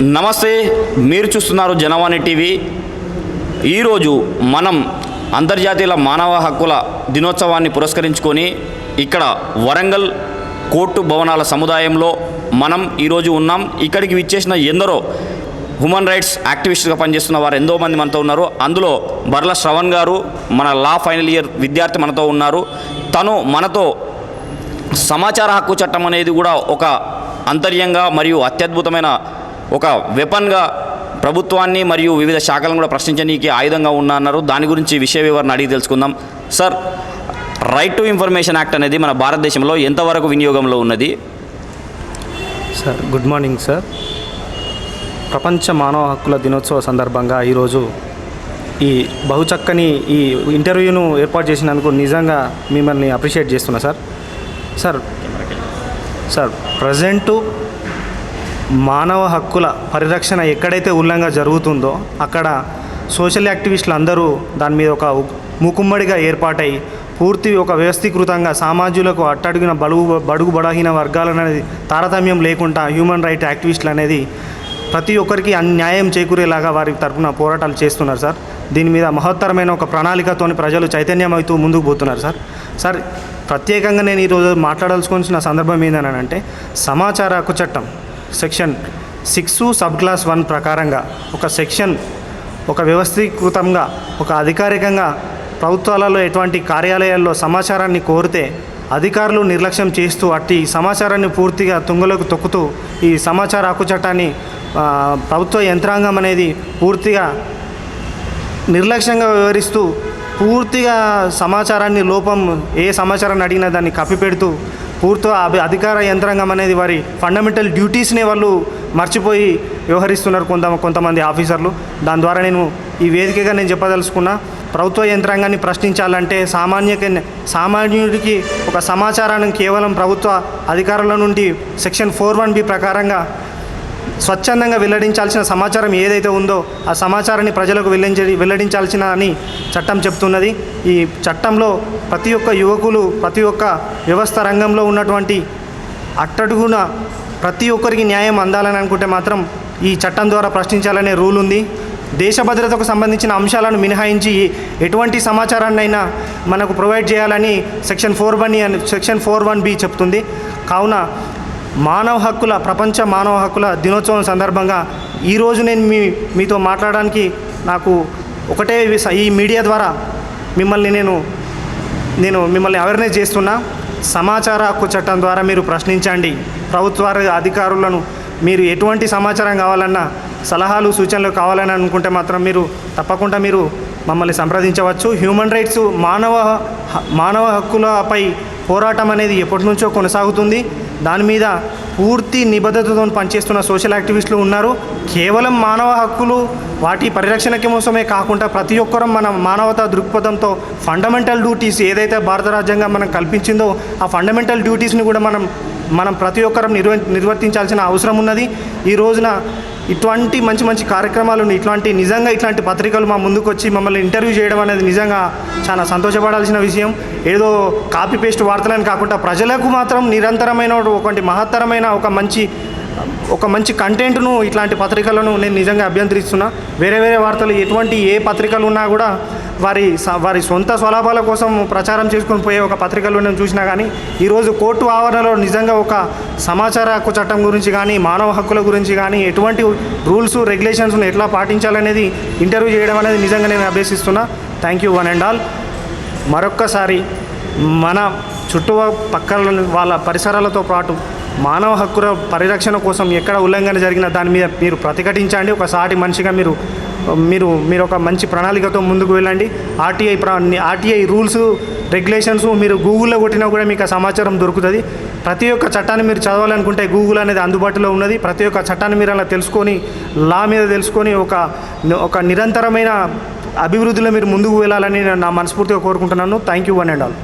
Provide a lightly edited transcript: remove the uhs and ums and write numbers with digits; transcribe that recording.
నమస్తే, మీరు చూస్తున్నారు జనవాణి టీవీ. ఈరోజు మనం అంతర్జాతీయ మానవ హక్కుల దినోత్సవాన్ని పురస్కరించుకొని ఇక్కడ వరంగల్ కోర్టు భవనాల సముదాయంలో మనం ఈరోజు ఉన్నాం. ఇక్కడికి విచ్చేసిన ఎందరో హ్యూమన్ రైట్స్ యాక్టివిస్ట్గా పనిచేస్తున్న వారు ఎంతో మంది మనతో ఉన్నారు. అందులో బర్ల శ్రవణ్ గారు, మన లా ఫైనల్ ఇయర్ విద్యార్థి మనతో ఉన్నారు. తను మనతో సమాచార హక్కు చట్టం అనేది కూడా ఒక అంతర్యంగా మరియు అత్యద్భుతమైన ఒక వెపన్గా ప్రభుత్వాన్ని మరియు వివిధ శాఖలను కూడా ప్రశ్నించడానికి ఆయుధంగా అన్నారు. దాని గురించి విషయ వివరణ అడిగి తెలుసుకుందాం. Sir, right to information act అనేది మన భారతదేశంలో ఎంతవరకు వినియోగంలో ఉన్నది? Sir, good morning sir. ప్రపంచ మానవ హక్కుల దినోత్సవ సందర్భంగా ఈరోజు ఈ బహుచక్కని ఈ ఇంటర్వ్యూను ఏర్పాటు చేసినందుకు నిజంగా మిమ్మల్ని అప్రిషియేట్ చేస్తున్నా సార్. సార్ ప్రజెంటు మానవ హక్కుల పరిరక్షణ ఎక్కడైతే ఉల్లంఘన జరుగుతుందో అక్కడ సోషల్ యాక్టివిస్టులు అందరూ దాని మీద ఒక మూకుమ్మడిగా ఏర్పాటై పూర్తి ఒక వ్యవస్థీకృతంగా సామాజికులకు అట్టడుగిన బడుగు బలహీన వర్గాలనేది తారతమ్యం లేకుండా హ్యూమన్ రైట్ యాక్టివిస్టులు అనేది ప్రతి ఒక్కరికి న్యాయం చేకూరేలాగా వారి తరఫున పోరాటాలు చేస్తున్నారు సార్. దీని మీద మహత్తరమైన ఒక ప్రణాళికతో ప్రజలు చైతన్యమవుతూ ముందుకు పోతున్నారు సార్. ప్రత్యేకంగా నేను ఈరోజు మాట్లాడాల్సిన సందర్భం ఏంటంటే సమాచార హక్కు చట్టం సెక్షన్ 6 సబ్ క్లాస్ 1 ప్రకారంగా ఒక సెక్షన్ ఒక వ్యవస్థీకృతంగా ఒక అధికారికంగా ప్రభుత్వాలలో ఎటువంటి కార్యాలయాల్లో సమాచారాన్ని కోరితే అధికారులు నిర్లక్ష్యం చేస్తూ అట్టి సమాచారాన్ని పూర్తిగా తుంగలోకి తొక్కుతూ ఈ సమాచార హక్కు చట్టాన్ని ప్రభుత్వ యంత్రాంగం అనేది పూర్తిగా నిర్లక్ష్యంగా వ్యవహరిస్తూ పూర్తిగా సమాచారాన్ని ఏ సమాచారాన్ని అడిగినా దాన్ని కప్పిపెడుతూ పూర్తిగా అధికార యంత్రాంగం అనేది వారి ఫండమెంటల్ డ్యూటీస్ని వాళ్ళు మర్చిపోయి వ్యవహరిస్తున్నారు కొంతమంది ఆఫీసర్లు. దాని ద్వారా నేను ఈ వేదికగా నేను చెప్పదలుచుకున్నా, ప్రభుత్వ యంత్రాంగాన్ని ప్రశ్నించాలంటే సామాన్యుడికి ఒక సమాచారాన్ని కేవలం ప్రభుత్వ అధికారుల నుండి సెక్షన్ 4(1)(b) ప్రకారంగా స్వచ్ఛందంగా వెల్లడించాల్సిన సమాచారం ఏదైతే ఉందో ఆ సమాచారాన్ని ప్రజలకు వెల్లడించాల్సిన అని చట్టం చెప్తున్నది. ఈ చట్టంలో ప్రతి ఒక్క యువకులు, ప్రతి ఒక్క వ్యవస్థ రంగంలో ఉన్నటువంటి అట్టడుగున ప్రతి ఒక్కరికి న్యాయం అందాలని అనుకుంటే మాత్రం ఈ చట్టం ద్వారా ప్రశ్నించాలనే రూల్ ఉంది. దేశ భద్రతకు సంబంధించిన అంశాలను మినహాయించి ఎటువంటి సమాచారాన్నైనా మనకు ప్రొవైడ్ చేయాలని సెక్షన్ 4(1)(b) చెప్తుంది. కావున ప్రపంచ మానవ హక్కుల దినోత్సవం సందర్భంగా ఈరోజు నేను మీతో మాట్లాడడానికి నాకు ఒకటే ఈ మీడియా ద్వారా నేను మిమ్మల్ని అవేర్నెస్ చేస్తున్నా. సమాచార హక్కు చట్టం ద్వారా మీరు ప్రశ్నించండి. ప్రభుత్వ అధికారులను మీరు ఎటువంటి సమాచారం కావాలన్నా, సలహాలు సూచనలు కావాలని అనుకుంటే మాత్రం తప్పకుండా మీరు మమ్మల్ని సంప్రదించవచ్చు. హ్యూమన్ రైట్స్ మానవ హక్కులపై పోరాటం అనేది ఎప్పటి నుంచో కొనసాగుతుంది. దాని మీద పూర్తి నిబద్ధతతో పనిచేస్తున్న సోషల్ యాక్టివిస్టులు ఉన్నారు. కేవలం మానవ హక్కులు వాటి పరిరక్షణకి కోసమే కాకుండా ప్రతి ఒక్కరం మన మానవతా దృక్పథంతో ఫండమెంటల్ డ్యూటీస్ ఏదైతే భారత రాజ్యాంగం మనం కల్పించిందో ఆ ఫండమెంటల్ డ్యూటీస్ని కూడా మనం ప్రతి ఒక్కరం నిర్వర్తించాల్సిన అవసరం ఉన్నది. ఈ రోజున ఇటువంటి మంచి కార్యక్రమాలు నిజంగా ఇట్లాంటి పత్రికలు మా ముందుకు వచ్చి మమ్మల్ని ఇంటర్వ్యూ చేయడం అనేది నిజంగా చాలా సంతోషపడాల్సిన విషయం. ఏదో కాపీ పేస్ట్ వార్తలని కాకుండా ప్రజలకు మాత్రం నిరంతరమైన ఒకటి మహత్తరమైన ఒక మంచి కంటెంట్ను ఇట్లాంటి పత్రికలను నేను నిజంగా అభ్యంతరిస్తున్నా. వేరే వార్తలు ఏ పత్రికలు ఉన్నా కూడా వారి సొంత స్వలాభాల కోసం ప్రచారం చేసుకొని పోయే ఒక పత్రికలు నేను చూసినా కానీ ఈరోజు కోర్టు ఆవరణలో నిజంగా ఒక సమాచార హక్కు చట్టం గురించి కానీ మానవ హక్కుల గురించి కానీ ఎటువంటి రూల్స్ రెగ్యులేషన్స్ను ఎట్లా పాటించాలనేది ఇంటర్వ్యూ చేయడం అనేది నిజంగా నేను అభ్యసిస్తున్నా. Thank you one and all. మరొక్కసారి మన చుట్టుపక్కల వాళ్ళ పరిసరాలతో పాటు మానవ హక్కుల పరిరక్షణ కోసం ఎక్కడ ఉల్లంఘన జరిగినా దాని మీద మీరు ప్రతిఘటించండి. ఒక సాటి మనిషిగా మీరు ఒక మంచి ప్రణాళికతో ముందుకు వెళ్ళండి. ఆర్టీఐ రూల్స్ రెగ్యులేషన్స్ మీరు గూగుల్లో కొట్టినా కూడా మీకు ఆ సమాచారం దొరుకుతుంది. ప్రతి ఒక్క చట్టాన్ని మీరు చదవాలనుకుంటే గూగుల్ అనేది అందుబాటులో ఉన్నది. ప్రతి ఒక్క చట్టాన్ని మీరు అలా తెలుసుకొని లా మీద తెలుసుకొని ఒక నిరంతరమైన అభివృద్ధిలో మీరు ముందుకు వెళ్ళాలని నా మనస్ఫూర్తిగా కోరుకుంటున్నాను. Thank you one and all.